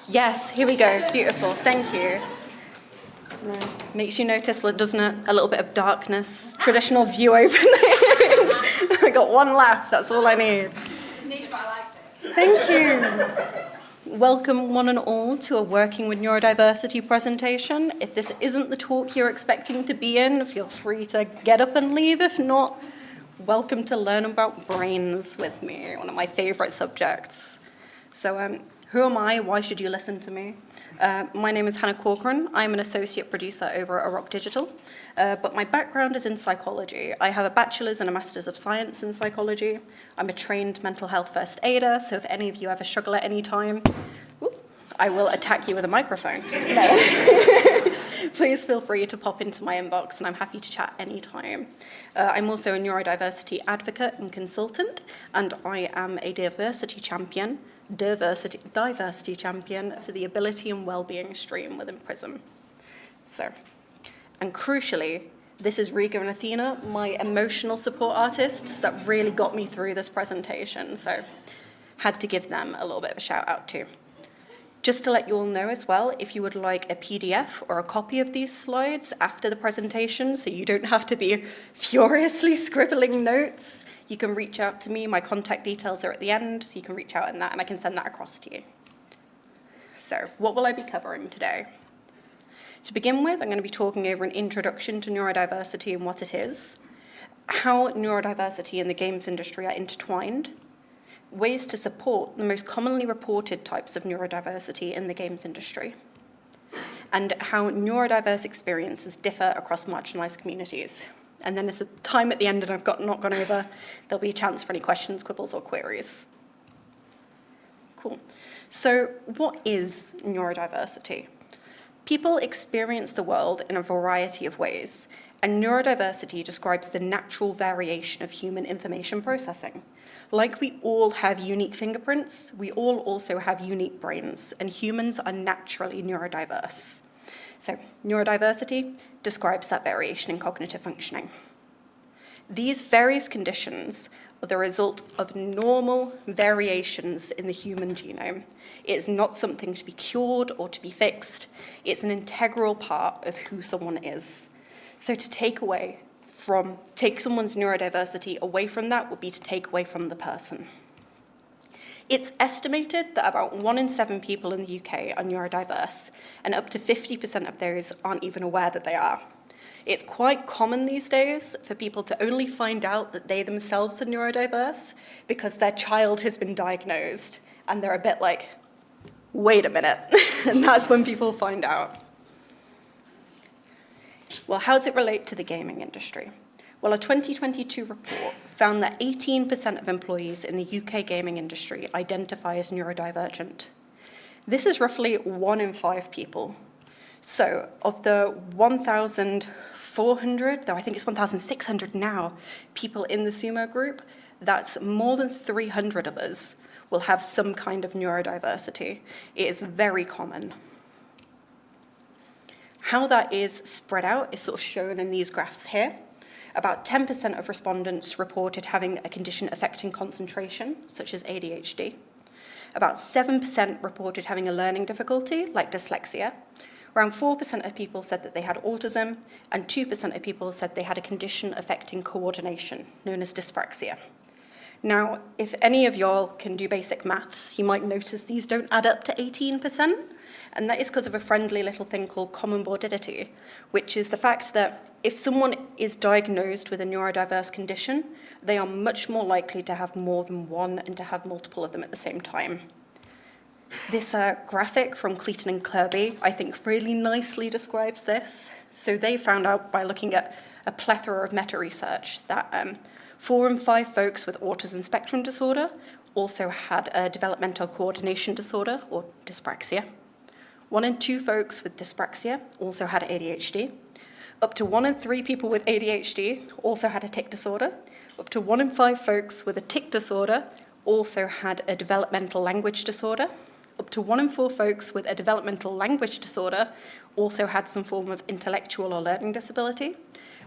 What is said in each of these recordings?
Yes, here we go. Beautiful. Thank you. Makes you notice, doesn't it? A little bit of darkness. Traditional view opening. I got one left. That's all I need. It's niche, but I liked it. Thank you. Welcome, one and all, to a Working with Neurodiversity presentation. If this isn't the talk you're expecting to be in, feel free to get up and leave. If not, welcome to learn about brains with me, one of my favorite subjects. So, who am I? Why should you listen to me? My name is Hannah Corcoran. I'm an associate producer over at Rock Digital, but my background is in psychology. I have a bachelor's and a master's of science in psychology. I'm a trained mental health first aider, so if any of you ever struggle at any time, I will attack you with a microphone. No. Please feel free to pop into my inbox, and I'm happy to chat anytime. I'm also a neurodiversity advocate and consultant, and I am a diversity champion for the ability and well-being stream within PRISM. So, and crucially, this is Riga and Athena, my emotional support artists that really got me through this presentation, so had to give them a little bit of a shout out too. Just to let you all know as well, if you would like a PDF or a copy of these slides after the presentation, so you don't have to be furiously scribbling notes, you can reach out to me. My contact details are at the end, so you can reach out in that, and I can send that across to you. So, what will I be covering today? To begin with, I'm going to be talking over an introduction to neurodiversity and what it is, how neurodiversity and the games industry are intertwined, ways to support the most commonly reported types of neurodiversity in the games industry, and how neurodiverse experiences differ across marginalized communities. And then there's a time at the end, and I've not gone over, there'll be a chance for any questions, quibbles, or queries. Cool. So what is neurodiversity? People experience the world in a variety of ways, and neurodiversity describes the natural variation of human information processing. Like we all have unique fingerprints, we all also have unique brains, and humans are naturally neurodiverse. So, neurodiversity describes that variation in cognitive functioning. These various conditions are the result of normal variations in the human genome. It is not something to be cured or to be fixed. It's an integral part of who someone is. So to take someone's neurodiversity away from that would be to take away from the person. It's estimated that about 1 in 7 people in the UK are neurodiverse, and up to 50% of those aren't even aware that they are. It's quite common these days for people to only find out that they themselves are neurodiverse because their child has been diagnosed, and they're a bit like, wait a minute, and that's when people find out. Well, how does it relate to the gaming industry? Well, a 2022 report found that 18% of employees in the UK gaming industry identify as neurodivergent. This is roughly 1 in 5 people. So, of the 1,400, though I think it's 1,600 now, people in the Sumo group, that's more than 300 of us will have some kind of neurodiversity. It is very common. How that is spread out is sort of shown in these graphs here. About 10% of respondents reported having a condition affecting concentration, such as ADHD. About 7% reported having a learning difficulty, like dyslexia. Around 4% of people said that they had autism, and 2% of people said they had a condition affecting coordination, known as dyspraxia. Now, if any of y'all can do basic maths, you might notice these don't add up to 18%, and that is because of a friendly little thing called common morbidity, which is the fact that if someone is diagnosed with a neurodiverse condition, they are much more likely to have more than one and to have multiple of them at the same time. This graphic from Cleaton and Kirby, I think, really nicely describes this. So they found out by looking at a plethora of meta-research that 4 in 5 folks with autism spectrum disorder also had a developmental coordination disorder, or dyspraxia. 1 in 2 folks with dyspraxia also had ADHD. Up to 1 in 3 people with ADHD also had a tic disorder. Up to 1 in 5 folks with a tic disorder also had a developmental language disorder. Up to 1 in 4 folks with a developmental language disorder also had some form of intellectual or learning disability.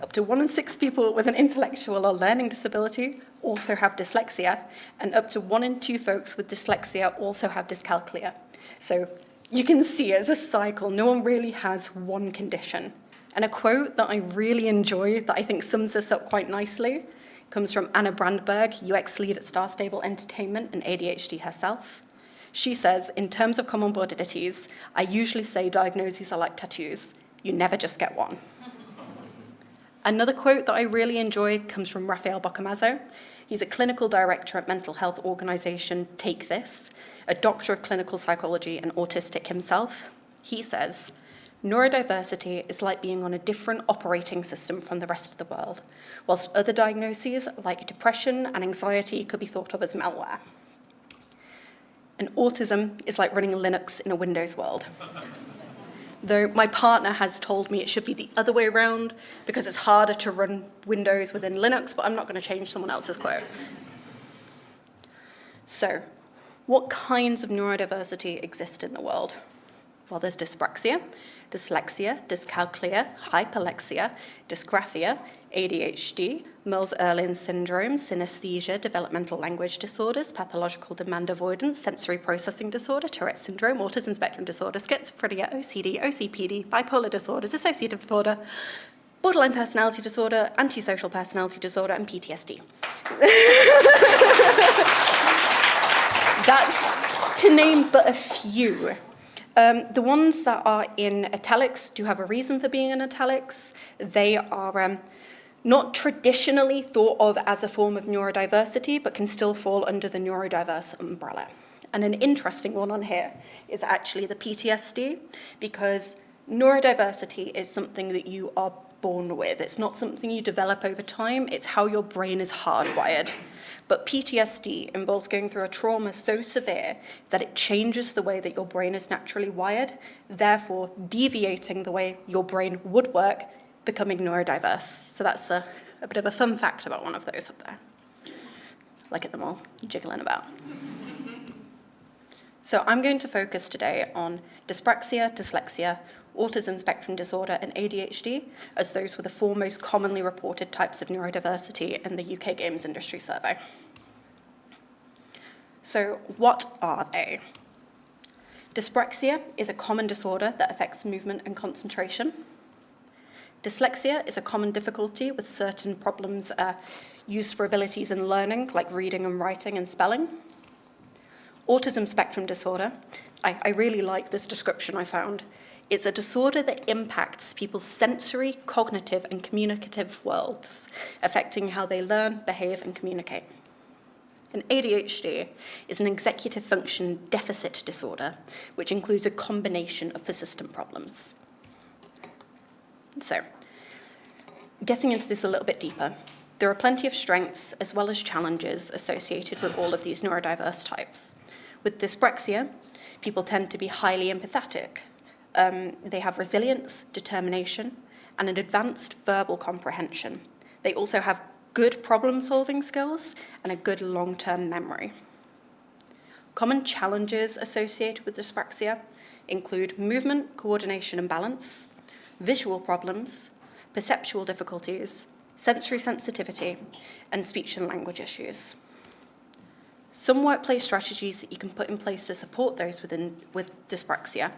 Up to 1 in 6 people with an intellectual or learning disability also have dyslexia, and up to 1 in 2 folks with dyslexia also have dyscalculia. So you can see it's a cycle. No one really has one condition. And a quote that I really enjoy, that I think sums this up quite nicely, comes from Anna Brandberg, UX lead at Star Stable Entertainment and ADHD herself. She says, in terms of comorbidities, I usually say diagnoses are like tattoos. You never just get one. Another quote that I really enjoy comes from Rafael Bocamazzo. He's a clinical director at mental health organization Take This, a doctor of clinical psychology and autistic himself. He says, neurodiversity is like being on a different operating system from the rest of the world, whilst other diagnoses like depression and anxiety could be thought of as malware. And autism is like running Linux in a Windows world. Though my partner has told me it should be the other way around because it's harder to run Windows within Linux, but I'm not going to change someone else's quote. So, what kinds of neurodiversity exist in the world? Well, there's dyspraxia, dyslexia, dyscalculia, hyperlexia, dysgraphia, ADHD, Mills-Erlin syndrome, synesthesia, developmental language disorders, pathological demand avoidance, sensory processing disorder, Tourette syndrome, autism spectrum disorder, schizophrenia, OCD, OCPD, bipolar disorders, dissociative disorder, borderline personality disorder, antisocial personality disorder, and PTSD. That's to name but a few. The ones that are in italics do have a reason for being in italics. They are not traditionally thought of as a form of neurodiversity, but can still fall under the neurodiverse umbrella. And an interesting one on here is actually the PTSD, because neurodiversity is something that you are born with. It's not something you develop over time, it's how your brain is hardwired. But PTSD involves going through a trauma so severe that it changes the way that your brain is naturally wired, therefore deviating the way your brain would work, becoming neurodiverse. So that's a bit of a fun fact about one of those up there. Look at them all jiggling about. So I'm going to focus today on dyspraxia, dyslexia, autism spectrum disorder, and ADHD, as those were the four most commonly reported types of neurodiversity in the UK Games Industry Survey. So what are they? Dyspraxia is a common disorder that affects movement and concentration. Dyslexia is a common difficulty with certain problems used for abilities in learning, like reading and writing and spelling. Autism spectrum disorder, I really like this description I found. It's a disorder that impacts people's sensory, cognitive, and communicative worlds, affecting how they learn, behave, and communicate. And ADHD is an executive function deficit disorder, which includes a combination of persistent problems. So, getting into this a little bit deeper, there are plenty of strengths as well as challenges associated with all of these neurodiverse types. With dyspraxia, people tend to be highly empathetic. They have resilience, determination, and an advanced verbal comprehension. They also have good problem-solving skills and a good long-term memory. Common challenges associated with dyspraxia include movement, coordination, and balance, visual problems, perceptual difficulties, sensory sensitivity, and speech and language issues. Some workplace strategies that you can put in place to support those with dyspraxia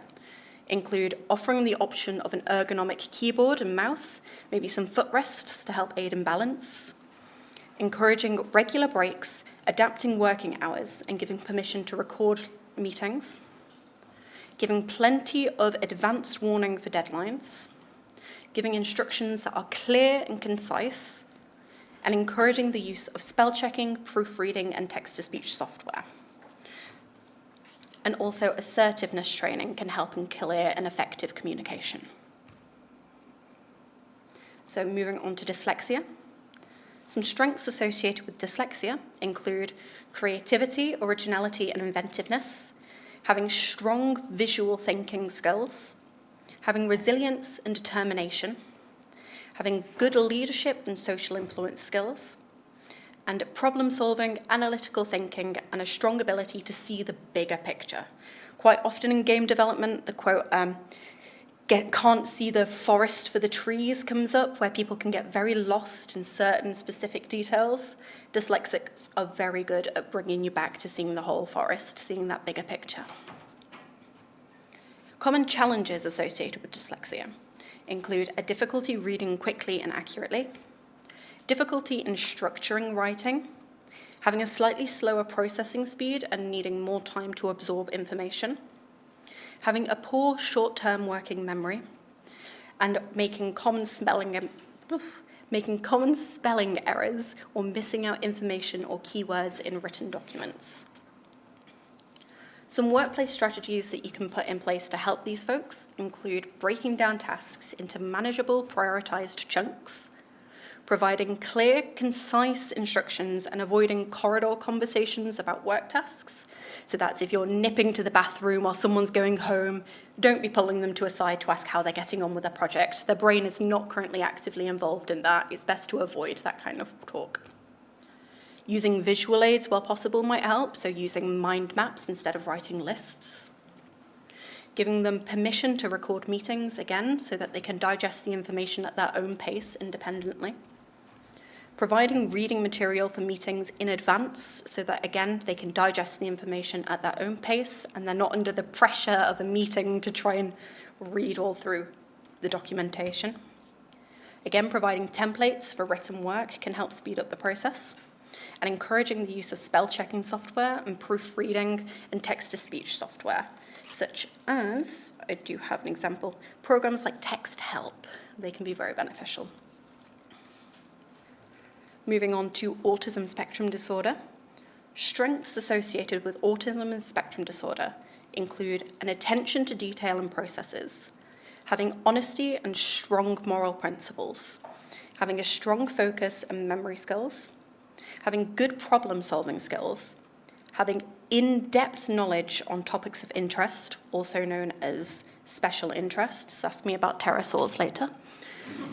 include offering the option of an ergonomic keyboard and mouse, maybe some footrests to help aid in balance, encouraging regular breaks, adapting working hours, and giving permission to record meetings, giving plenty of advanced warning for deadlines, giving instructions that are clear and concise, and encouraging the use of spell checking, proofreading, and text-to-speech software. And also assertiveness training can help in clear and effective communication. So moving on to dyslexia. Some strengths associated with dyslexia include creativity, originality, and inventiveness, having strong visual thinking skills, having resilience and determination, having good leadership and social influence skills, and problem-solving, analytical thinking, and a strong ability to see the bigger picture. Quite often in game development, the quote, can't see the forest for the trees comes up, where people can get very lost in certain specific details. Dyslexics are very good at bringing you back to seeing the whole forest, seeing that bigger picture. Common challenges associated with dyslexia include a difficulty reading quickly and accurately, difficulty in structuring writing, having a slightly slower processing speed and needing more time to absorb information, having a poor short-term working memory, and making common spelling errors or missing out information or keywords in written documents. Some workplace strategies that you can put in place to help these folks include breaking down tasks into manageable, prioritized chunks, providing clear, concise instructions and avoiding corridor conversations about work tasks. So that's if you're nipping to the bathroom while someone's going home, don't be pulling them to a side to ask how they're getting on with their project. Their brain is not currently actively involved in that. It's best to avoid that kind of talk. Using visual aids where possible might help, so using mind maps instead of writing lists. Giving them permission to record meetings again so that they can digest the information at their own pace independently. Providing reading material for meetings in advance so that, again, they can digest the information at their own pace and they're not under the pressure of a meeting to try and read all through the documentation. Again, providing templates for written work can help speed up the process. And encouraging the use of spell-checking software and proofreading and text-to-speech software, such as, I do have an example, programs like Text Help. They can be very beneficial. Moving on to autism spectrum disorder. Strengths associated with autism and spectrum disorder include an attention to detail and processes, having honesty and strong moral principles, having a strong focus and memory skills, having good problem-solving skills, having in-depth knowledge on topics of interest, also known as special interests. Ask me about pterosaurs later.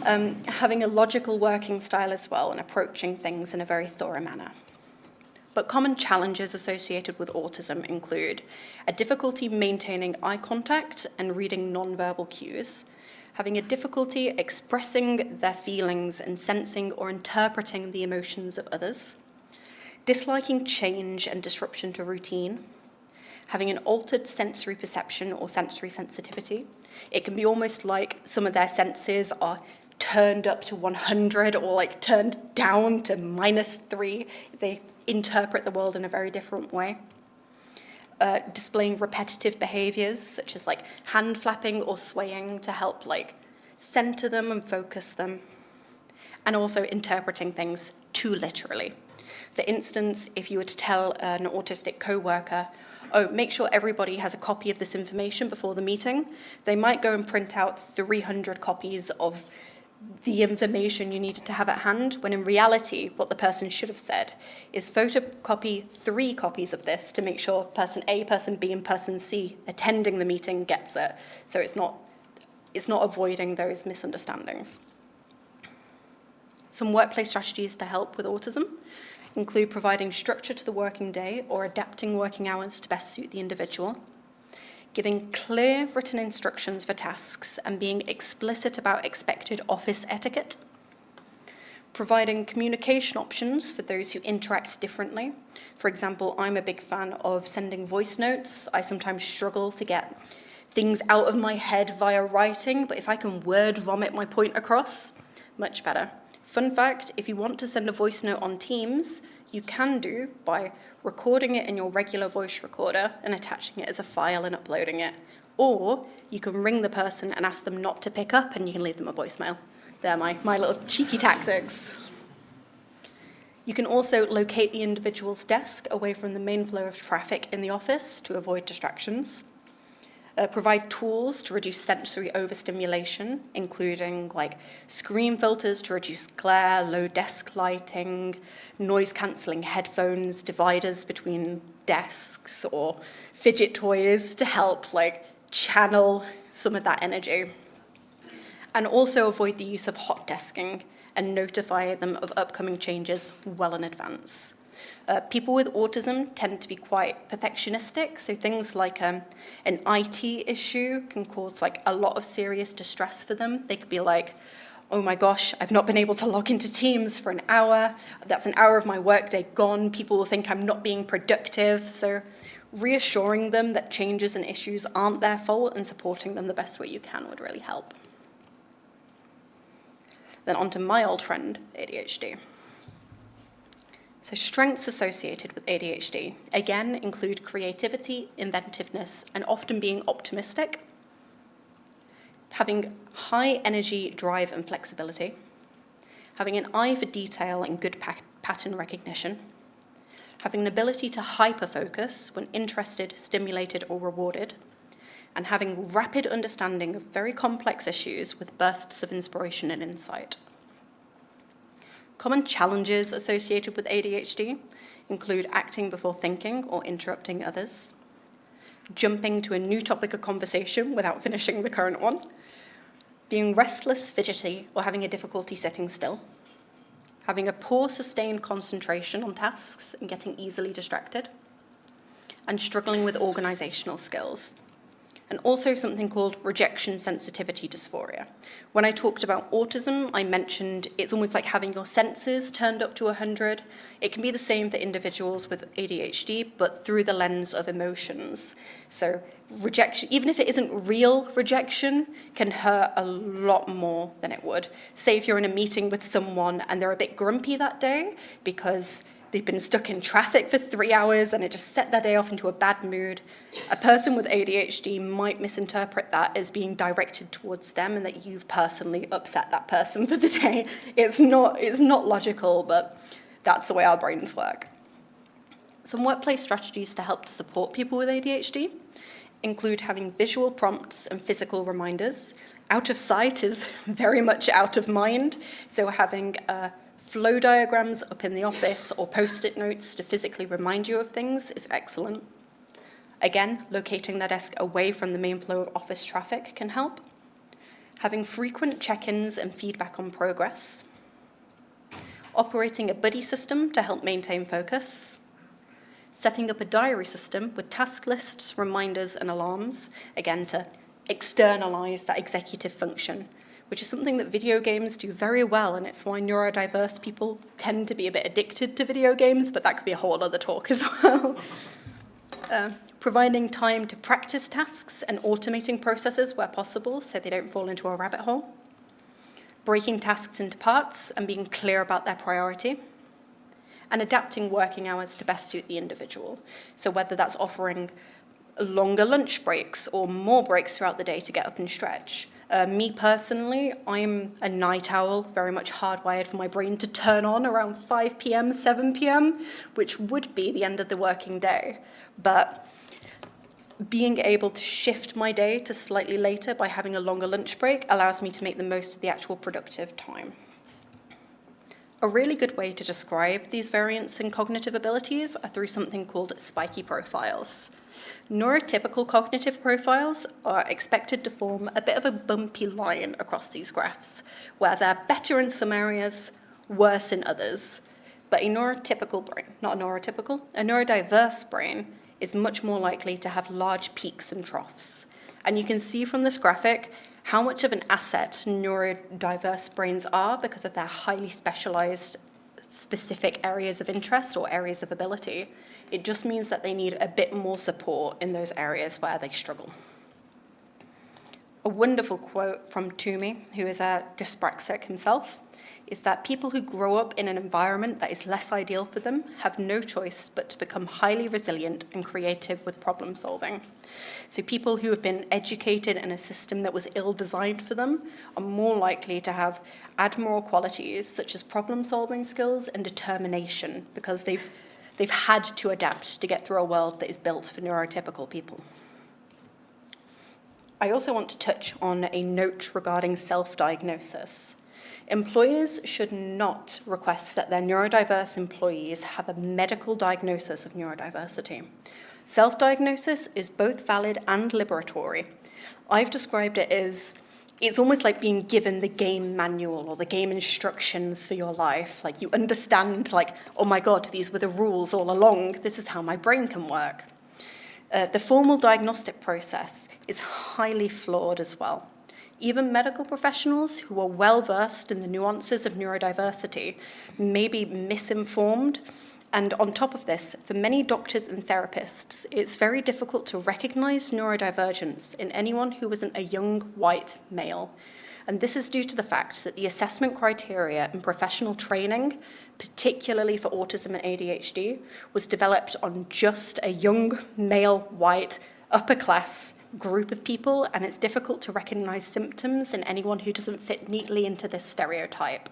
Having a logical working style as well and approaching things in a very thorough manner. But common challenges associated with autism include a difficulty maintaining eye contact and reading nonverbal cues, having a difficulty expressing their feelings and sensing or interpreting the emotions of others, disliking change and disruption to routine, having an altered sensory perception or sensory sensitivity. It can be almost like some of their senses are turned up to 100 or like turned down to -3. They interpret the world in a very different way. Displaying repetitive behaviors such as like hand flapping or swaying to help like center them and focus them, and also interpreting things too literally. For instance, if you were to tell an autistic coworker, oh, make sure everybody has a copy of this information before the meeting, they might go and print out 300 copies of the information you needed to have at hand, when in reality, what the person should have said is photocopy 3 copies of this to make sure person A, person B, and person C attending the meeting gets it. So it's not avoiding those misunderstandings. Some workplace strategies to help with autism include providing structure to the working day or adapting working hours to best suit the individual, giving clear written instructions for tasks and being explicit about expected office etiquette, providing communication options for those who interact differently. For example, I'm a big fan of sending voice notes. I sometimes struggle to get things out of my head via writing, but if I can word vomit my point across, much better. Fun fact, if you want to send a voice note on Teams, you can do by recording it in your regular voice recorder and attaching it as a file and uploading it. Or you can ring the person and ask them not to pick up and you can leave them a voicemail. They're my little cheeky tactics. You can also locate the individual's desk away from the main flow of traffic in the office to avoid distractions. Provide tools to reduce sensory overstimulation, including like screen filters to reduce glare, low desk lighting, noise-cancelling headphones, dividers between desks, or fidget toys to help like channel some of that energy. And also avoid the use of hot desking and notify them of upcoming changes well in advance. People with autism tend to be quite perfectionistic, so things like an IT issue can cause like a lot of serious distress for them. They could be like, oh my gosh, I've not been able to log into Teams for an hour. That's an hour of my workday gone. People will think I'm not being productive. So reassuring them that changes and issues aren't their fault and supporting them the best way you can would really help. Then on to my old friend, ADHD. So strengths associated with ADHD, again, include creativity, inventiveness, and often being optimistic, having high energy, drive, and flexibility, having an eye for detail and good pattern recognition, having an ability to hyper-focus when interested, stimulated, or rewarded, and having rapid understanding of very complex issues with bursts of inspiration and insight. Common challenges associated with ADHD include acting before thinking or interrupting others, jumping to a new topic of conversation without finishing the current one, being restless, fidgety, or having a difficulty sitting still, having a poor sustained concentration on tasks and getting easily distracted, and struggling with organizational skills. And also something called rejection sensitivity dysphoria. When I talked about autism, I mentioned it's almost like having your senses turned up to 100. It can be the same for individuals with ADHD, but through the lens of emotions. So rejection, even if it isn't real rejection, can hurt a lot more than it would. Say if you're in a meeting with someone and they're a bit grumpy that day because they've been stuck in traffic for 3 hours and it just set their day off into a bad mood. A person with ADHD might misinterpret that as being directed towards them and that you've personally upset that person for the day. It's not logical, but that's the way our brains work. Some workplace strategies to help to support people with ADHD include having visual prompts and physical reminders. Out of sight is very much out of mind, so having flow diagrams up in the office or post-it notes to physically remind you of things is excellent. Again, locating their desk away from the main flow of office traffic can help. Having frequent check-ins and feedback on progress. Operating a buddy system to help maintain focus. Setting up a diary system with task lists, reminders, and alarms, again, to externalize that executive function, which is something that video games do very well, and it's why neurodiverse people tend to be a bit addicted to video games, but that could be a whole other talk as well. Providing time to practice tasks and automating processes where possible so they don't fall into a rabbit hole. Breaking tasks into parts and being clear about their priority. And adapting working hours to best suit the individual. So whether that's offering longer lunch breaks or more breaks throughout the day to get up and stretch. Me personally, I'm a night owl, very much hardwired for my brain to turn on around 5 p.m., 7 p.m., which would be the end of the working day. But being able to shift my day to slightly later by having a longer lunch break allows me to make the most of the actual productive time. A really good way to describe these variants in cognitive abilities are through something called spiky profiles. Neurotypical cognitive profiles are expected to form a bit of a bumpy line across these graphs, where they're better in some areas, worse in others. But a neurotypical brain, not a neurotypical, a neurodiverse brain is much more likely to have large peaks and troughs. And you can see from this graphic how much of an asset neurodiverse brains are because of their highly specialized specific areas of interest or areas of ability. It just means that they need a bit more support in those areas where they struggle. A wonderful quote from Toomey, who is a dyspraxic himself, is that people who grow up in an environment that is less ideal for them have no choice but to become highly resilient and creative with problem solving. So people who have been educated in a system that was ill-designed for them are more likely to have admirable qualities such as problem solving skills and determination because they've had to adapt to get through a world that is built for neurotypical people. I also want to touch on a note regarding self-diagnosis. Employers should not request that their neurodiverse employees have a medical diagnosis of neurodiversity. Self-diagnosis is both valid and liberatory. I've described it as it's almost like being given the game manual or the game instructions for your life. Like you understand, like, oh my God, these were the rules all along. This is how my brain can work. The formal diagnostic process is highly flawed as well. Even medical professionals who are well-versed in the nuances of neurodiversity may be misinformed And on top of this, for many doctors and therapists, it's very difficult to recognize neurodivergence in anyone who isn't a young white male. And this is due to the fact that the assessment criteria and professional training, particularly for autism and ADHD, was developed on just a young male white upper class group of people, and it's difficult to recognize symptoms in anyone who doesn't fit neatly into this stereotype.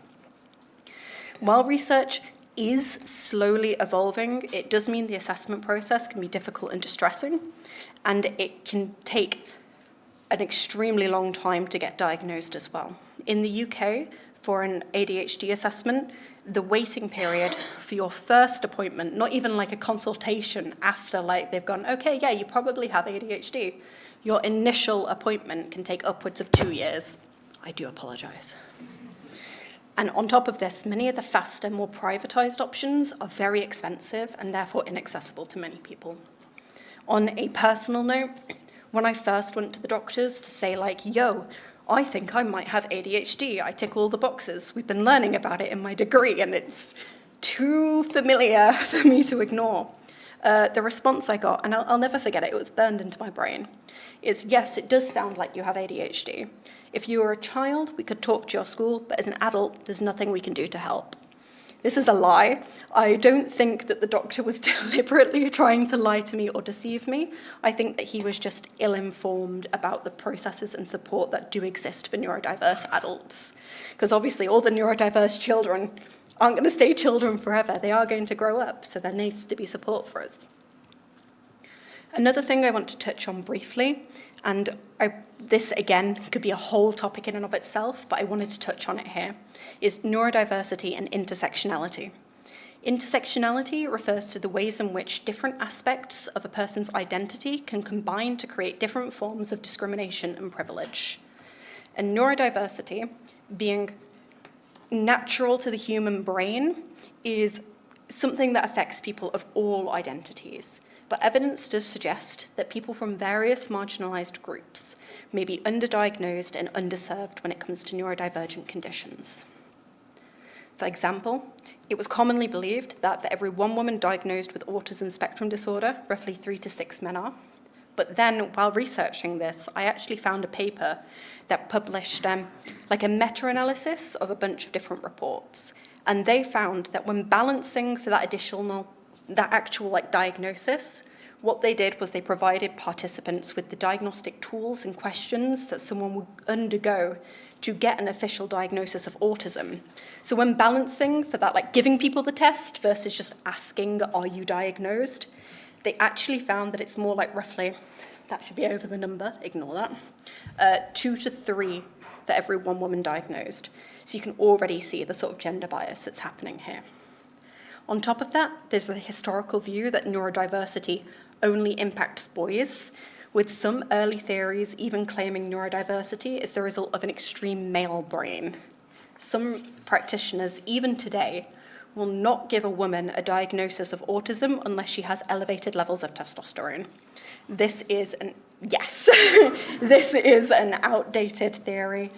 While research is slowly evolving, it does mean the assessment process can be difficult and distressing, and it can take an extremely long time to get diagnosed as well. In the UK, for an ADHD assessment, the waiting period for your first appointment, not even like a consultation after like they've gone, okay, yeah, you probably have ADHD, your initial appointment can take upwards of 2 years. I do apologize. And on top of this, many of the faster, more privatized options are very expensive and therefore inaccessible to many people. On a personal note, when I first went to the doctors to say like, yo, I think I might have ADHD, I tick all the boxes. We've been learning about it in my degree and it's too familiar for me to ignore. The response I got, and I'll never forget it, it was burned into my brain, is yes, it does sound like you have ADHD. If you were a child, we could talk to your school, but as an adult, there's nothing we can do to help. This is a lie. I don't think that the doctor was deliberately trying to lie to me or deceive me. I think that he was just ill-informed about the processes and support that do exist for neurodiverse adults. Because obviously all the neurodiverse children aren't going to stay children forever. They are going to grow up, so there needs to be support for us. Another thing I want to touch on briefly, and this again could be a whole topic in and of itself, but I wanted to touch on it here, is neurodiversity and intersectionality. Intersectionality refers to the ways in which different aspects of a person's identity can combine to create different forms of discrimination and privilege. And neurodiversity, being natural to the human brain, is something that affects people of all identities. But evidence does suggest that people from various marginalized groups may be underdiagnosed and underserved when it comes to neurodivergent conditions. For example, it was commonly believed that for every one woman diagnosed with autism spectrum disorder, roughly 3 to 6 men are. But then, while researching this, I actually found a paper that published like a meta-analysis of a bunch of different reports. And they found that when balancing for that actual diagnosis, what they did was they provided participants with the diagnostic tools and questions that someone would undergo to get an official diagnosis of autism. So when balancing for that, giving people the test versus just asking, are you diagnosed, they actually found that it's more like roughly, that should be over the number, ignore that, 2 to 3 for every one woman diagnosed. So you can already see the sort of gender bias that's happening here. On top of that, there's the historical view that neurodiversity only impacts boys, with some early theories even claiming neurodiversity is the result of an extreme male brain. Some practitioners, even today, will not give a woman a diagnosis of autism unless she has elevated levels of testosterone. This is this is an outdated theory,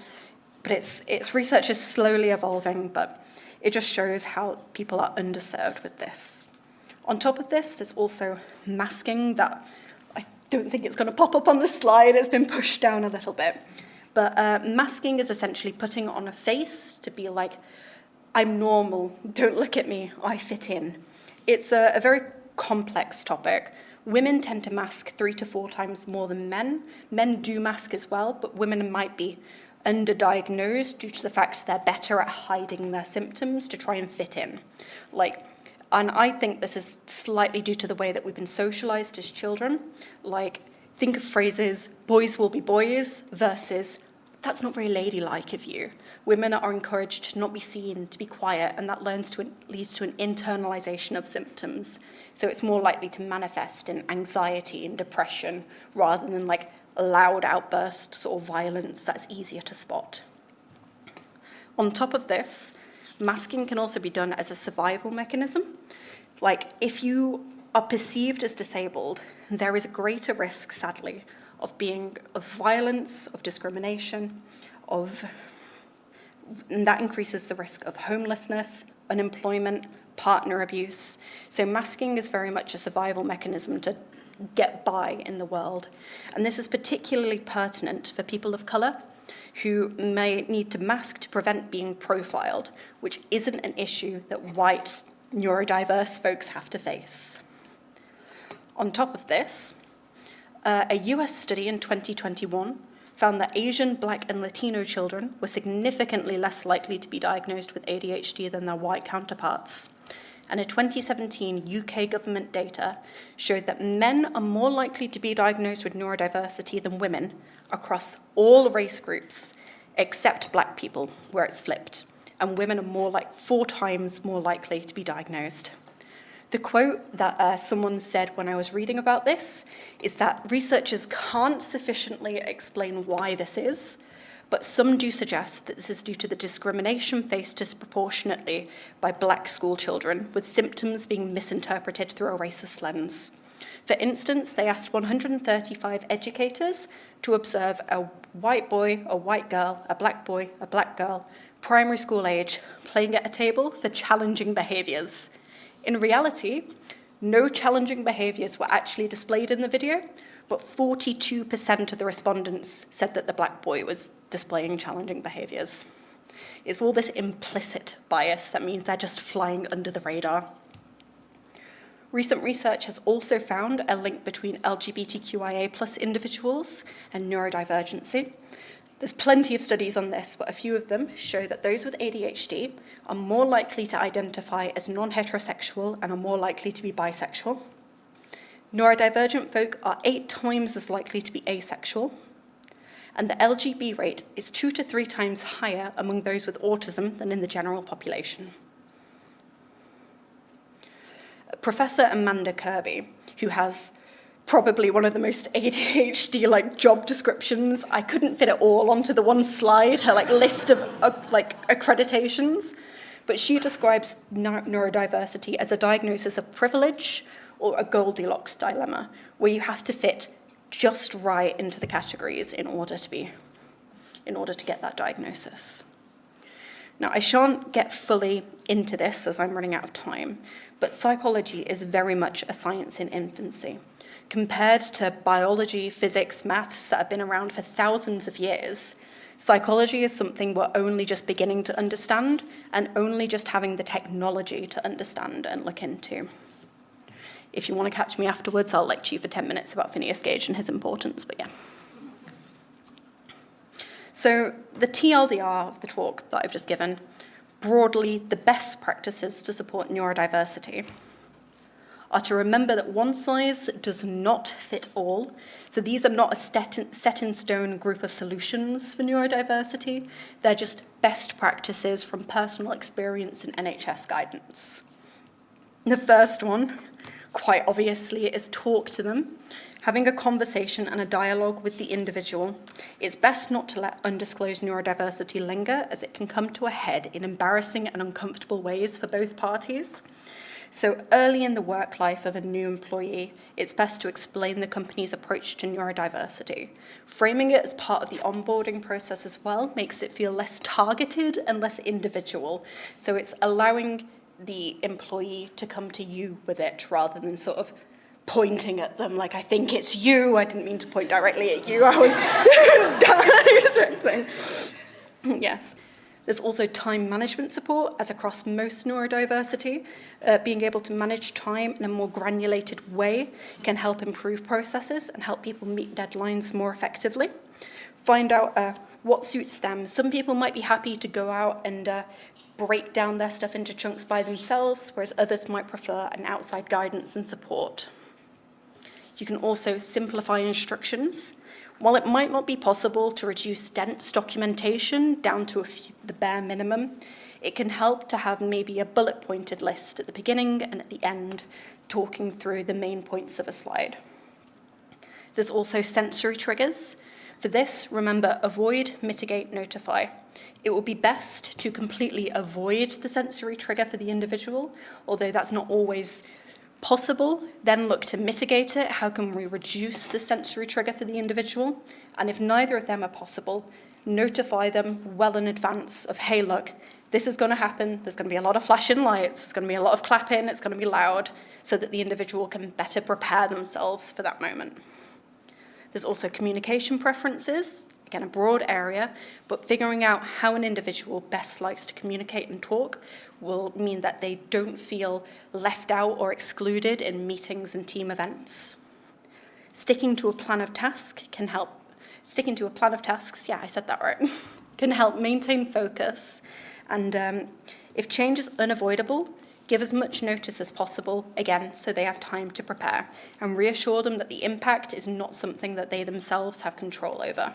but its research is slowly evolving, but it just shows how people are underserved with this. On top of this, there's also masking that I don't think it's going to pop up on the slide. It's been pushed down a little bit. But masking is essentially putting on a face to be like, I'm normal, don't look at me, I fit in. It's a very complex topic. Women tend to mask 3 to 4 times more than men. Men do mask as well, but women might be underdiagnosed due to the fact they're better at hiding their symptoms to try and fit in. And I think this is slightly due to the way that we've been socialized as children. Think of phrases, boys will be boys, versus, that's not very ladylike of you. Women are encouraged to not be seen, to be quiet, and that leads to an internalization of symptoms. So it's more likely to manifest in anxiety and depression rather than loud outbursts or violence that's easier to spot. On top of this, masking can also be done as a survival mechanism. If you are perceived as disabled, there is a greater risk, sadly, of violence, of discrimination, and that increases the risk of homelessness, unemployment, partner abuse. So masking is very much a survival mechanism to get by in the world. And this is particularly pertinent for people of colour who may need to mask to prevent being profiled, which isn't an issue that white neurodiverse folks have to face. On top of this, a US study in 2021 found that Asian, Black, and Latino children were significantly less likely to be diagnosed with ADHD than their white counterparts. And a 2017 UK government data showed that men are more likely to be diagnosed with neurodiversity than women across all race groups, except Black people, where it's flipped. And women are 4 times more likely to be diagnosed. The quote that someone said when I was reading about this is that researchers can't sufficiently explain why this is, but some do suggest that this is due to the discrimination faced disproportionately by Black school children, with symptoms being misinterpreted through a racist lens. For instance, they asked 135 educators to observe a white boy, a white girl, a black boy, a black girl, primary school age, playing at a table for challenging behaviours. In reality, no challenging behaviours were actually displayed in the video, but 42% of the respondents said that the black boy was displaying challenging behaviours. It's all this implicit bias that means they're just flying under the radar. Recent research has also found a link between LGBTQIA+ individuals and neurodivergency. There's plenty of studies on this, but a few of them show that those with ADHD are more likely to identify as non-heterosexual and are more likely to be bisexual. Neurodivergent folk are 8 times as likely to be asexual, and the LGB rate is 2 to 3 times higher among those with autism than in the general population. Professor Amanda Kirby, who has probably one of the most ADHD job descriptions. I couldn't fit it all onto the one slide, her list of accreditations, but she describes neurodiversity as a diagnosis of privilege or a Goldilocks dilemma, where you have to fit just right into the categories in order to get that diagnosis. Now, I shan't get fully into this as I'm running out of time, but psychology is very much a science in infancy. Compared to biology, physics, maths that have been around for thousands of years, psychology is something we're only just beginning to understand and only just having the technology to understand and look into. If you want to catch me afterwards, I'll lecture you for 10 minutes about Phineas Gage and his importance, but yeah. So the TLDR of the talk that I've just given, broadly the best practices to support neurodiversity, are to remember that one size does not fit all. So these are not a set-in-stone group of solutions for neurodiversity. They're just best practices from personal experience and NHS guidance. The first one, quite obviously, is talk to them. Having a conversation and a dialogue with the individual. It's best not to let undisclosed neurodiversity linger, as it can come to a head in embarrassing and uncomfortable ways for both parties. So early in the work life of a new employee, it's best to explain the company's approach to neurodiversity. Framing it as part of the onboarding process as well makes it feel less targeted and less individual. So it's allowing the employee to come to you with it rather than sort of pointing at them like, I think it's you. I didn't mean to point directly at you. I was directing. Yes. There's also time management support, as across most neurodiversity. Being able to manage time in a more granulated way can help improve processes and help people meet deadlines more effectively. Find out what suits them. Some people might be happy to go out and break down their stuff into chunks by themselves, whereas others might prefer an outside guidance and support. You can also simplify instructions. While it might not be possible to reduce dense documentation down to the bare minimum, it can help to have maybe a bullet-pointed list at the beginning and at the end, talking through the main points of a slide. There's also sensory triggers. For this, remember, avoid, mitigate, notify. It will be best to completely avoid the sensory trigger for the individual, although that's not always possible. Then look to mitigate it. How can we reduce the sensory trigger for the individual? And if neither of them are possible, notify them well in advance of, hey, look, this is going to happen. There's going to be a lot of flashing lights. There's going to be a lot of clapping. It's going to be loud so that the individual can better prepare themselves for that moment. There's also communication preferences, again, a broad area, but figuring out how an individual best likes to communicate and talk will mean that they don't feel left out or excluded in meetings and team events. Sticking to a plan of tasks, yeah, I said that right, can help maintain focus. And if change is unavoidable, give as much notice as possible, again, so they have time to prepare, and reassure them that the impact is not something that they themselves have control over.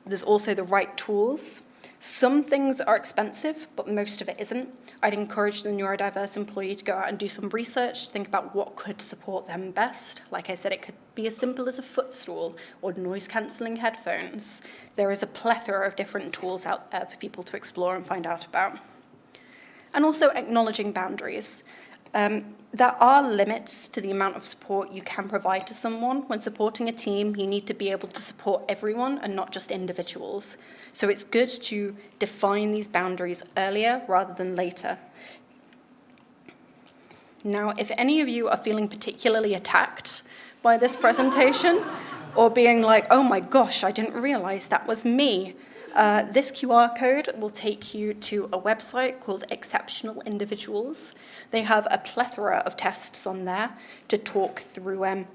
There's also the right tools. Some things are expensive, but most of it isn't. I'd encourage the neurodiverse employee to go out and do some research, think about what could support them best. Like I said, it could be as simple as a footstool or noise-cancelling headphones. There is a plethora of different tools out there for people to explore and find out about. And also acknowledging boundaries. There are limits to the amount of support you can provide to someone. When supporting a team, you need to be able to support everyone and not just individuals. So it's good to define these boundaries earlier rather than later. Now, if any of you are feeling particularly attacked by this presentation, or being like, oh my gosh, I didn't realize that was me, this QR code will take you to a website called Exceptional Individuals. They have a plethora of tests on there to talk through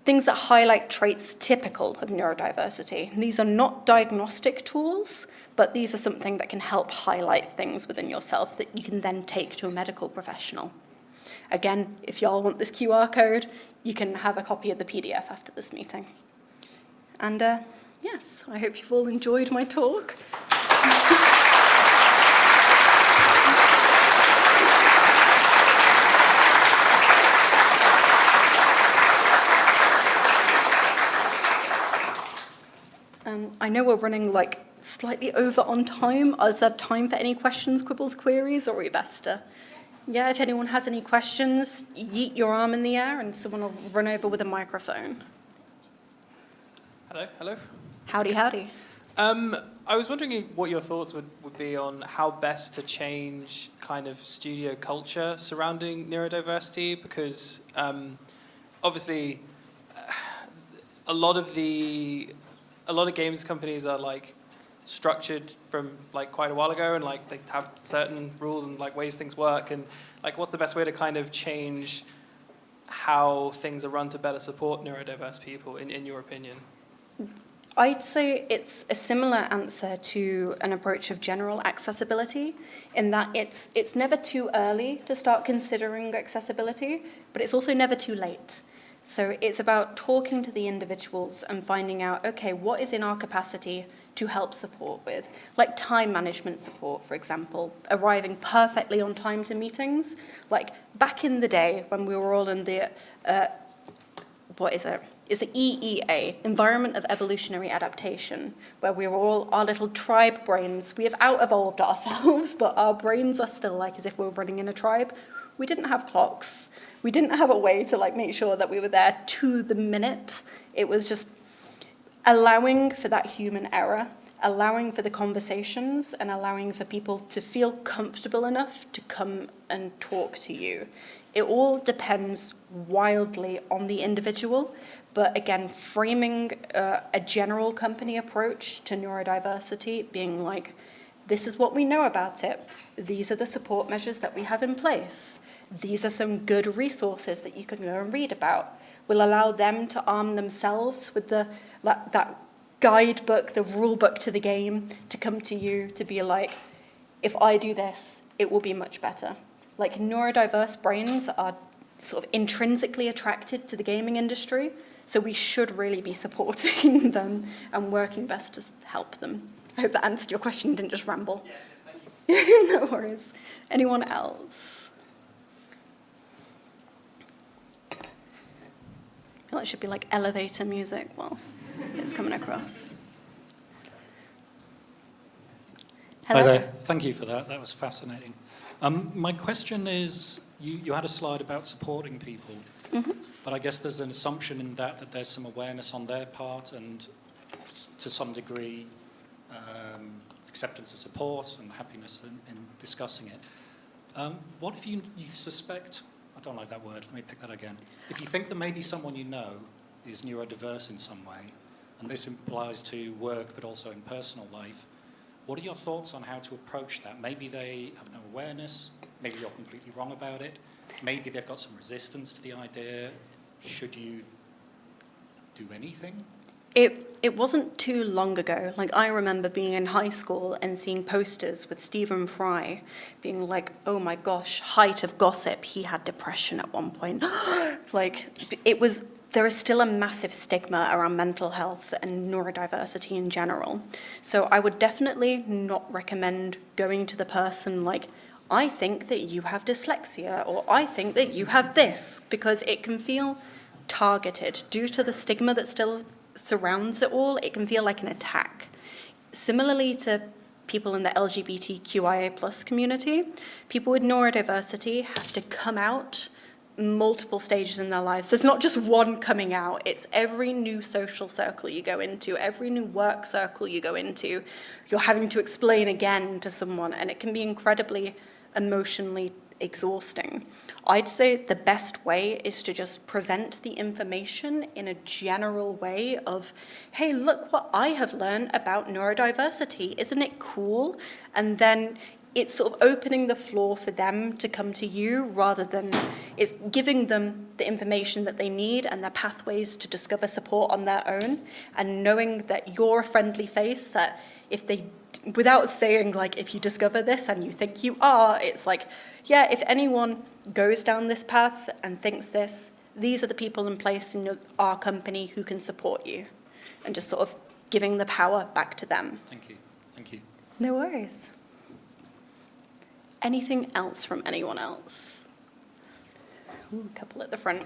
things that highlight traits typical of neurodiversity. These are not diagnostic tools, but these are something that can help highlight things within yourself that you can then take to a medical professional. Again, if y'all want this QR code, you can have a copy of the PDF after this meeting. And yes, I hope you've all enjoyed my talk. I know we're running slightly over on time. Is there time for any questions, quibbles, queries, or are we best to? Yeah, if anyone has any questions, yeet your arm in the air and someone will run over with a microphone. Hello. Howdy. I was wondering what your thoughts would be on how best to change kind of studio culture surrounding neurodiversity, because obviously a lot of games companies are structured from quite a while ago, and they have certain rules and ways things work, and what's the best way to kind of change how things are run to better support neurodiverse people in your opinion? I'd say it's a similar answer to an approach of general accessibility, in that it's never too early to start considering accessibility, but it's also never too late. So it's about talking to the individuals and finding out, okay, what is in our capacity to help support with? Like time management support, for example, arriving perfectly on time to meetings. Back in the day when we were all in the, It's the EEA, Environment of Evolutionary Adaptation, where we were all our little tribe brains. We have out-evolved ourselves, but our brains are still as if we were running in a tribe. We didn't have clocks. We didn't have a way to make sure that we were there to the minute. It was just allowing for that human error, allowing for the conversations, and allowing for people to feel comfortable enough to come and talk to you. It all depends wildly on the individual, but again, framing a general company approach to neurodiversity, being this is what we know about it. These are the support measures that we have in place. These are some good resources that you can go and read about. Will allow them to arm themselves with that guidebook, the rule book to the game, to come to you to be if I do this, it will be much better. Neurodiverse brains are sort of intrinsically attracted to the gaming industry, so we should really be supporting them and working best to help them. I hope that answered your question and didn't just ramble. Yeah, thank you. No worries. Anyone else? Well, it should be elevator music while it's coming across. Hello? Hi there. Thank you for that. That was fascinating. My question is, you had a slide about supporting people, but I guess there's an assumption in that there's some awareness on their part and to some degree acceptance of support and happiness in discussing it. What if you suspect, I don't like that word, let me pick that again. If you think that maybe someone you know is neurodiverse in some way, and this applies to work but also in personal life, what are your thoughts on how to approach that? Maybe they have no awareness, maybe you're completely wrong about it, maybe they've got some resistance to the idea. Should you do anything? It wasn't too long ago. Like, I remember being in high school and seeing posters with Stephen Fry being like, oh my gosh, height of gossip, he had depression at one point. Like, there is still a massive stigma around mental health and neurodiversity in general. So I would definitely not recommend going to the person like, I think that you have dyslexia, or I think that you have this, because it can feel targeted due to the stigma that still surrounds it all. It can feel like an attack. Similarly to people in the LGBTQIA+ community, people with neurodiversity have to come out multiple stages in their lives. There's not just one coming out. It's every new social circle you go into, every new work circle you go into, you're having to explain again to someone, and it can be incredibly emotionally exhausting. I'd say the best way is to just present the information in a general way of, hey, look what I have learned about neurodiversity. Isn't it cool? And then it's sort of opening the floor for them to come to you, rather than it's giving them the information that they need and their pathways to discover support on their own, and knowing that you're a friendly face, that if they, without saying like, if you discover this and you think you are, it's like, yeah, if anyone goes down this path and thinks this, these are the people in place in our company who can support you, and just sort of giving the power back to them. Thank you. Thank you. No worries. Anything else from anyone else? Ooh, a couple at the front.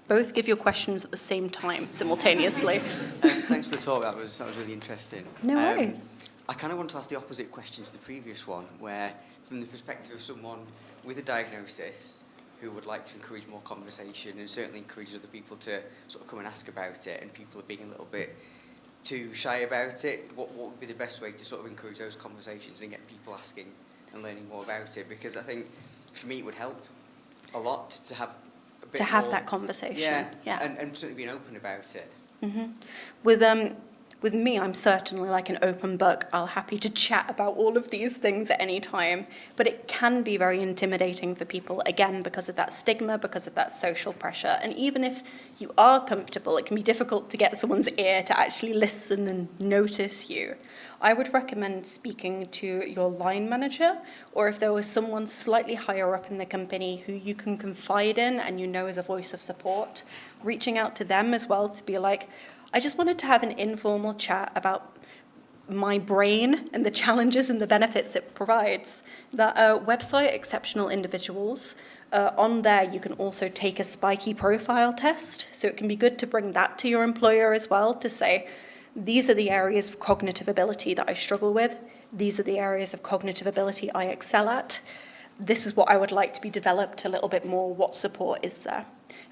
Both give your questions at the same time, simultaneously. Thanks for the talk. That was really interesting. No worries. I kind of want to ask the opposite question to the previous one, where from the perspective of someone with a diagnosis who would like to encourage more conversation and certainly encourage other people to sort of come and ask about it, and people are being a little bit too shy about it, what would be the best way to sort of encourage those conversations and get people asking and learning more about it? Because I think for me it would help a lot to have a bit To have more, that conversation. yeah. And certainly being open about it. Mm-hmm. With me, I'm certainly like an open book. I'll happy to chat about all of these things at any time, but it can be very intimidating for people, again, because of that stigma, because of that social pressure. And even if you are comfortable, it can be difficult to get someone's ear to actually listen and notice you. I would recommend speaking to your line manager, or if there was someone slightly higher up in the company who you can confide in and you know is a voice of support, reaching out to them as well to be like, I just wanted to have an informal chat about my brain and the challenges and the benefits it provides. The website, Exceptional Individuals, on there you can also take a spiky profile test, so it can be good to bring that to your employer as well, to say, these are the areas of cognitive ability that I struggle with, these are the areas of cognitive ability I excel at, this is what I would like to be developed a little bit more, what support is there?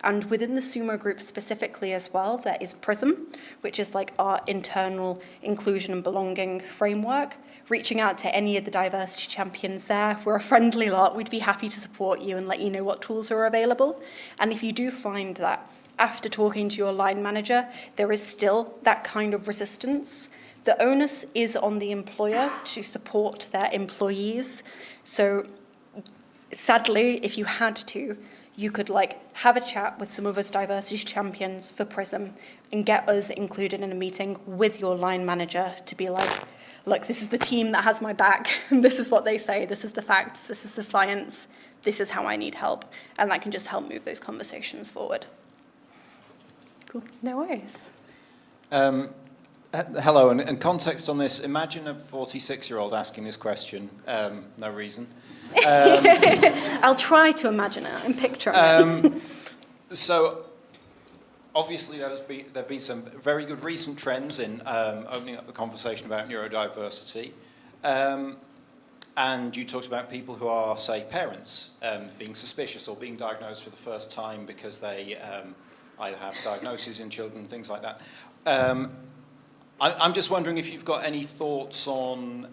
And within the SUMO group specifically as well, there is PRISM, which is like our internal inclusion and belonging framework. Reaching out to any of the diversity champions there, we're a friendly lot, we'd be happy to support you and let you know what tools are available. And if you do find that after talking to your line manager, there is still that kind of resistance, the onus is on the employer to support their employees. So sadly, if you had to, you could like have a chat with some of us diversity champions for PRISM and get us included in a meeting with your line manager to be like, look, this is the team that has my back, and this is what they say, this is the facts, this is the science, this is how I need help. And that can just help move those conversations forward. Cool, no worries. Hello, and context on this, imagine a 46-year-old asking this question, no reason. I'll try to imagine it and picture it. So, obviously there have been some very good recent trends in opening up the conversation about neurodiversity. And you talked about people who are, say, parents, being suspicious or being diagnosed for the first time because they either have diagnoses in children, things like that. I'm just wondering if you've got any thoughts on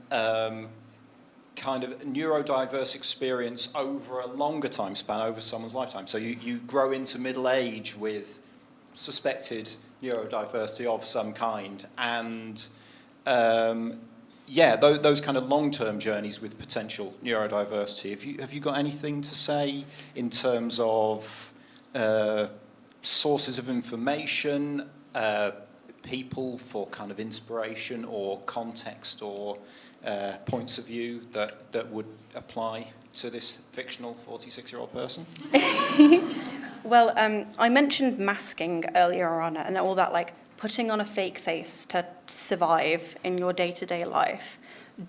kind of neurodiverse experience over a longer time span, over someone's lifetime. So you grow into middle age with suspected neurodiversity of some kind, and those kind of long-term journeys with potential neurodiversity. Have you got anything to say in terms of sources of information, people for kind of inspiration or context or points of view that would apply to this fictional 46-year-old person? Well, I mentioned masking earlier on, and all that, like putting on a fake face to survive in your day-to-day life.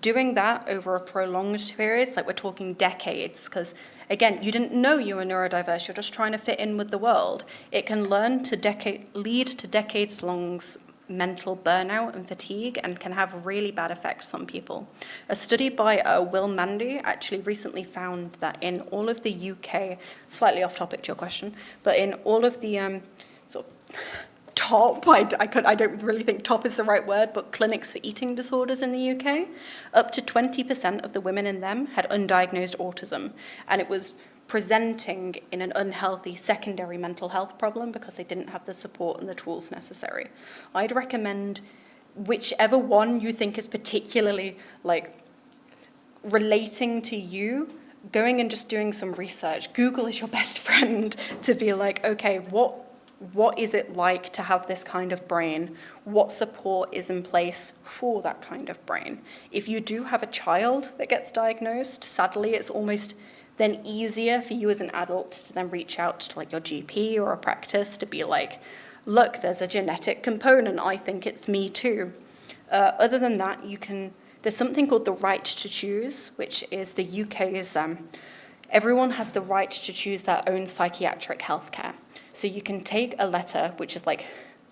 Doing that over a prolonged period, like we're talking decades, because again, you didn't know you were neurodiverse, you're just trying to fit in with the world. It can lead to decades-long mental burnout and fatigue, and can have really bad effects on people. A study by Will Mandy actually recently found that in all of the UK, slightly off topic to your question, but in all of the sort of top, I don't really think top is the right word, but clinics for eating disorders in the UK, up to 20% of the women in them had undiagnosed autism, and it was presenting in an unhealthy secondary mental health problem because they didn't have the support and the tools necessary. I'd recommend whichever one you think is particularly like relating to you, going and just doing some research. Google is your best friend to be like, okay, what is it like to have this kind of brain? What support is in place for that kind of brain? If you do have a child that gets diagnosed, sadly, it's almost then easier for you as an adult to then reach out to like your GP or a practice to be like, look, there's a genetic component, I think it's me too. Other than that, there's something called the right to choose, which is the UK's, everyone has the right to choose their own psychiatric healthcare. So you can take a letter, which is like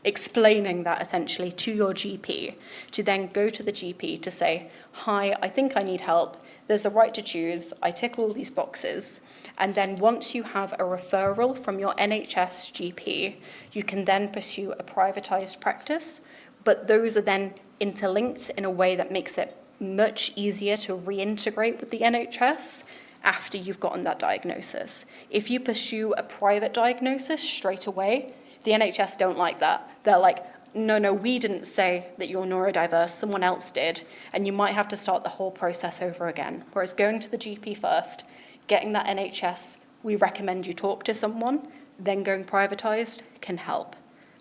explaining that essentially to your GP, to then go to the GP to say, hi, I think I need help. There's a right to choose. I tick all these boxes. And then once you have a referral from your NHS GP, you can then pursue a privatized practice. But those are then interlinked in a way that makes it much easier to reintegrate with the NHS after you've gotten that diagnosis. If you pursue a private diagnosis straight away, the NHS don't like that. They're like, no, we didn't say that you're neurodiverse, someone else did, and you might have to start the whole process over again. Whereas going to the GP first, getting that NHS, we recommend you talk to someone, then going privatized can help.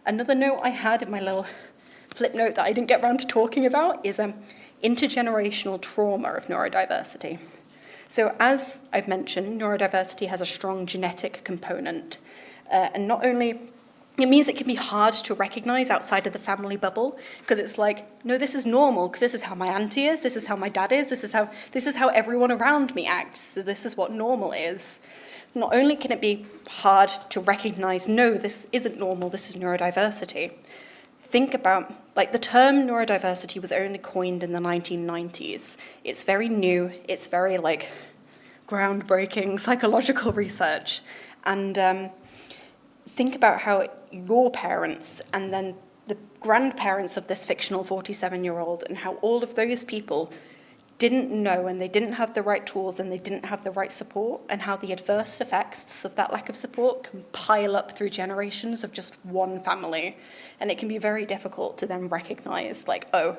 Another note I had in my little flip note that I didn't get around to talking about is intergenerational trauma of neurodiversity. So as I've mentioned, neurodiversity has a strong genetic component, and not only it means it can be hard to recognize outside of the family bubble, because it's like, no, this is normal, because this is how my auntie is, this is how my dad is, this is how everyone around me acts, so this is what normal is. Not only can it be hard to recognize, no, this isn't normal, this is neurodiversity. Think about, like, the term neurodiversity was only coined in the 1990s. It's very new, it's very, like, groundbreaking psychological research. And think about how your parents and then the grandparents of this fictional 47-year-old and how all of those people didn't know, and they didn't have the right tools, and they didn't have the right support, and how the adverse effects of that lack of support can pile up through generations of just one family. And it can be very difficult to then recognize, like, oh,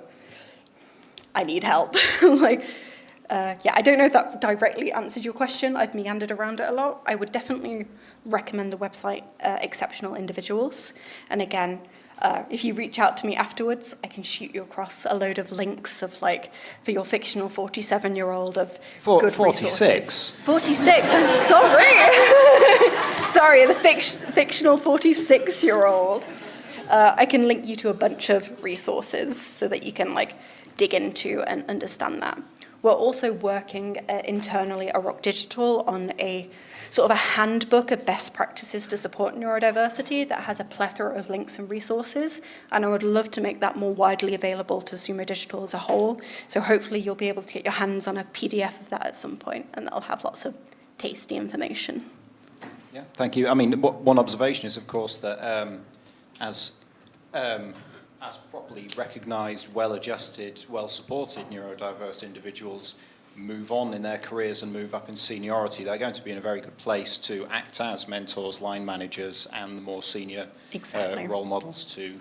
I need help. I don't know if that directly answered your question. I've meandered around it a lot. I would definitely recommend the website Exceptional Individuals. And again, if you reach out to me afterwards, I can shoot you across a load of links of, like, for your fictional 47-year-old of good 46? resources. 46, I'm sorry. Sorry, the fictional 46-year-old. I can link you to a bunch of resources so that you can, like, dig into and understand that. We're also working internally at Rock Digital on a sort of a handbook of best practices to support neurodiversity that has a plethora of links and resources, and I would love to make that more widely available to Sumo Digital as a whole. So hopefully you'll be able to get your hands on a PDF of that at some point, and that'll have lots of tasty information. Yeah, thank you. I mean, one observation is, of course, that as as properly recognised, well-adjusted, well-supported neurodiverse individuals move on in their careers and move up in seniority, they're going to be in a very good place to act as mentors, line managers, and the more senior Exactly. role models to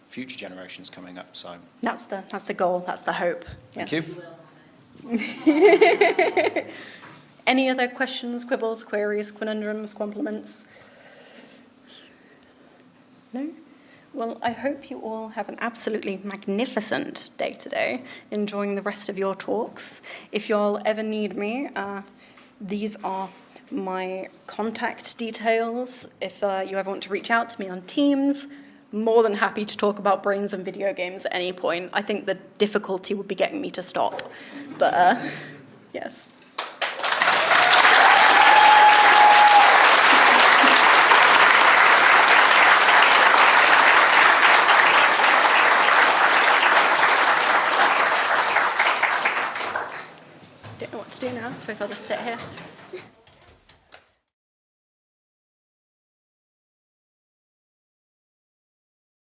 future generations coming up. So That's the goal, that's the hope. thank Yes. you. Any other questions, quibbles, queries, conundrums, compliments? No? Well, I hope you all have an absolutely magnificent day today, enjoying the rest of your talks. If you all ever need me, these are my contact details. If you ever want to reach out to me on Teams, more than happy to talk about brains and video games at any point. I think the difficulty would be getting me to stop. But, yes. Don't know what to do now. I suppose I'll just sit here.